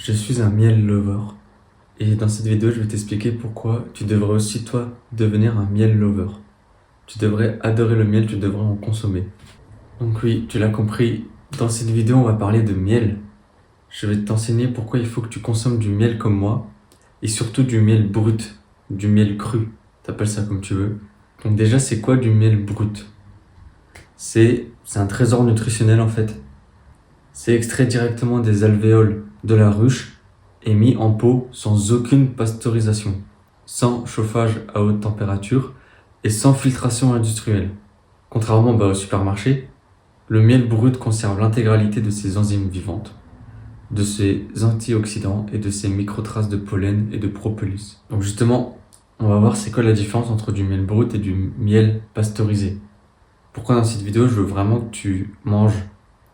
Je suis un miel lover et dans cette vidéo je vais t'expliquer pourquoi tu devrais aussi toi devenir un miel lover. Tu devrais adorer le miel, tu devrais en consommer. Donc oui, tu l'as compris, dans cette vidéo on va parler de miel. Je vais t'enseigner pourquoi il faut que tu consommes du miel comme moi et surtout du miel brut, du miel cru, t'appelles ça comme tu veux. Donc déjà c'est quoi du miel brut? C'est un trésor nutritionnel en fait. C'est extrait directement des alvéoles de la ruche et mis en pot sans aucune pasteurisation, sans chauffage à haute température et sans filtration industrielle. Contrairement au supermarché, le miel brut conserve l'intégralité de ses enzymes vivantes, de ses antioxydants et de ses microtraces de pollen et de propolis. Donc justement, on va voir c'est quoi la différence entre du miel brut et du miel pasteurisé. Pourquoi dans cette vidéo je veux vraiment que tu manges,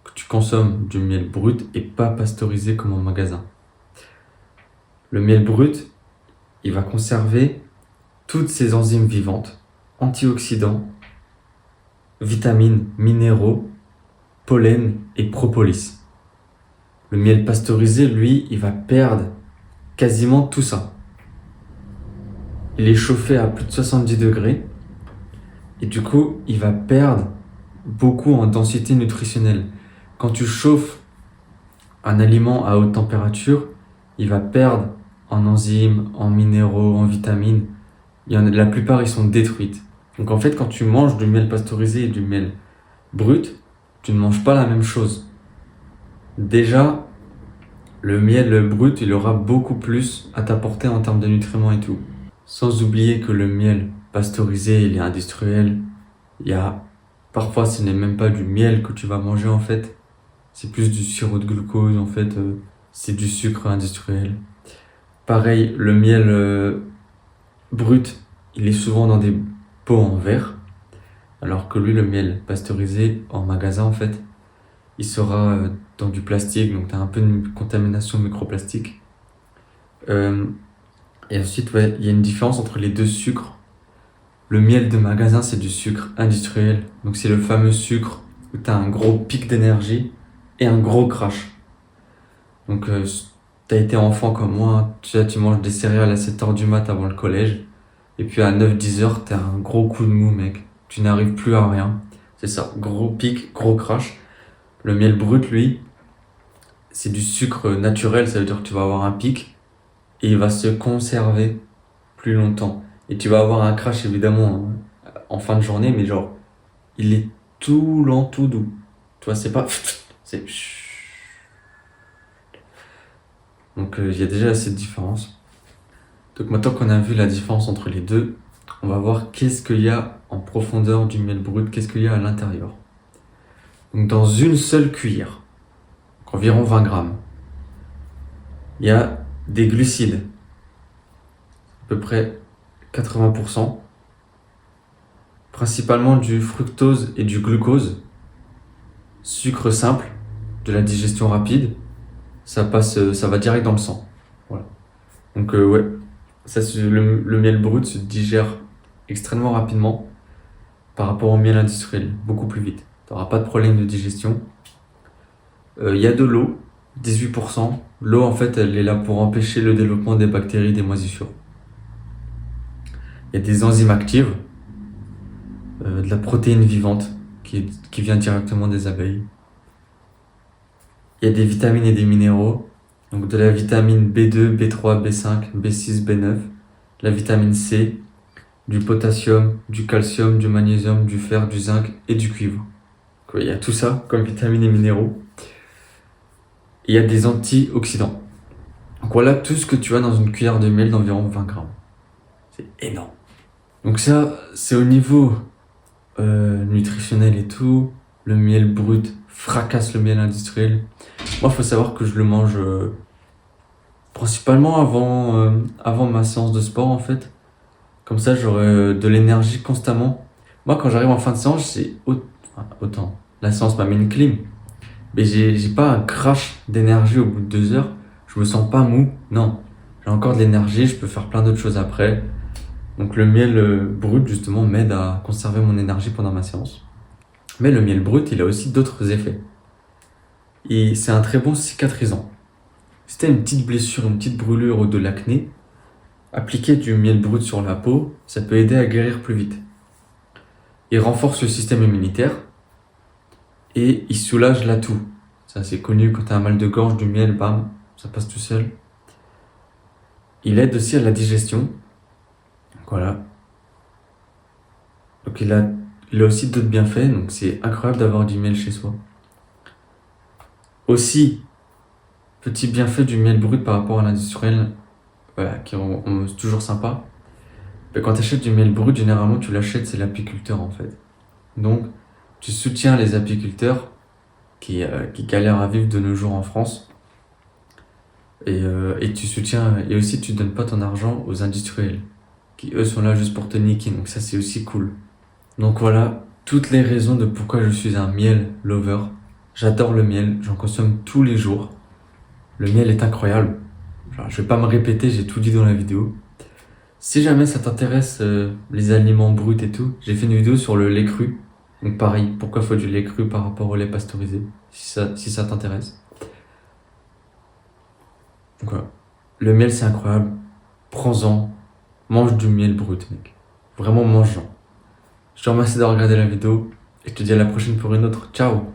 que tu consommes du miel brut et pas pasteurisé comme en magasin. Le miel brut, il va conserver toutes ces enzymes vivantes, antioxydants, vitamines, minéraux, pollen et propolis. Le miel pasteurisé, lui, il va perdre quasiment tout ça. Il est chauffé à plus de 70 degrés et du coup, il va perdre beaucoup en densité nutritionnelle. Quand tu chauffes un aliment à haute température, il va perdre en enzymes, en minéraux, en vitamines. La plupart, ils sont détruites. Donc en fait, quand tu manges du miel pasteurisé et du miel brut, tu ne manges pas la même chose. Déjà, le miel brut, il aura beaucoup plus à t'apporter en termes de nutriments et tout. Sans oublier que le miel pasteurisé, il est industriel. Parfois, ce n'est même pas du miel que tu vas manger en fait. C'est plus du sirop de glucose en fait. C'est du sucre industriel. Pareil, le miel brut, il est souvent dans des pots en verre, alors que lui, le miel pasteurisé en magasin, en fait, il sera dans du plastique, donc tu as un peu de contamination microplastique. Et ensuite, ouais, il y a une différence entre les deux sucres. Le miel de magasin, c'est du sucre industriel, donc c'est le fameux sucre où tu as un gros pic d'énergie et un gros crash. Donc, t'as été enfant comme moi, tu manges des céréales à 7h du mat avant le collège, et puis à 9-10h, t'as un gros coup de mou, mec. Tu n'arrives plus à rien. C'est ça, gros pic, gros crash. Le miel brut, lui, c'est du sucre naturel, ça veut dire que tu vas avoir un pic, et il va se conserver plus longtemps. Et tu vas avoir un crash, évidemment, en fin de journée, mais genre, il est tout lent, tout doux. Tu vois, c'est pas... C'est... Donc il y a déjà cette différence. Donc maintenant qu'on a vu la différence entre les deux, on va voir qu'est-ce qu'il y a en profondeur du miel brut, qu'est-ce qu'il y a à l'intérieur. Donc dans une seule cuillère, donc environ 20 grammes, il y a des glucides, à peu près 80%, principalement du fructose et du glucose, sucre simple, de la digestion rapide, ça va direct dans le sang. Voilà. Donc ouais, le miel brut se digère extrêmement rapidement par rapport au miel industriel, beaucoup plus vite. Tu n'auras pas de problème de digestion. Il y a de l'eau, 18%. L'eau, en fait, elle est là pour empêcher le développement des bactéries, des moisissures. Il y a des enzymes actives, de la protéine vivante qui vient directement des abeilles. Il y a des vitamines et des minéraux, donc de la vitamine B2, B3, B5, B6, B9, la vitamine C, du potassium, du calcium, du magnésium, du fer, du zinc et du cuivre. Donc, il y a tout ça comme vitamines et minéraux. Et il y a des antioxydants. Donc voilà tout ce que tu as dans une cuillère de miel d'environ 20 grammes. C'est énorme. Donc ça, c'est au niveau nutritionnel et tout. Le miel brut fracasse le miel industriel. Moi, il faut savoir que je le mange principalement avant ma séance de sport en fait. Comme ça, j'aurai de l'énergie constamment. Moi, quand j'arrive en fin de séance, autant. La séance m'a mis une clim. Mais j'ai pas un crash d'énergie au bout de 2 heures. Je me sens pas mou. Non. J'ai encore de l'énergie. Je peux faire plein d'autres choses après. Donc, le miel brut, justement, m'aide à conserver mon énergie pendant ma séance. Mais le miel brut, il a aussi d'autres effets. Et c'est un très bon cicatrisant. Si t'as une petite blessure, une petite brûlure ou de l'acné, appliquer du miel brut sur la peau, ça peut aider à guérir plus vite. Il renforce le système immunitaire et il soulage la toux. Ça c'est connu, quand t'as un mal de gorge, du miel, bam, ça passe tout seul. Il aide aussi à la digestion. Donc voilà. Donc il a aussi d'autres bienfaits, donc c'est incroyable d'avoir du miel chez soi. Aussi, petit bienfait du miel brut par rapport à l'industriel, voilà, c'est toujours sympa. Mais quand tu achètes du miel brut, généralement tu l'achètes, c'est l'apiculteur en fait. Donc tu soutiens les apiculteurs qui galèrent à vivre de nos jours en France. Et tu soutiens, et aussi tu donnes pas ton argent aux industriels, qui eux sont là juste pour te niquer, donc ça c'est aussi cool. Donc voilà, toutes les raisons de pourquoi je suis un miel lover. J'adore le miel, j'en consomme tous les jours. Le miel est incroyable. Genre, je vais pas me répéter, j'ai tout dit dans la vidéo. Si jamais ça t'intéresse, les aliments bruts et tout, j'ai fait une vidéo sur le lait cru. Donc pareil, pourquoi faut du lait cru par rapport au lait pasteurisé, si ça t'intéresse. Donc voilà. Le miel c'est incroyable. Prends-en, mange du miel brut, mec. Vraiment mange-en. Je te remercie d'avoir regardé la vidéo et je te dis à la prochaine pour une autre. Ciao!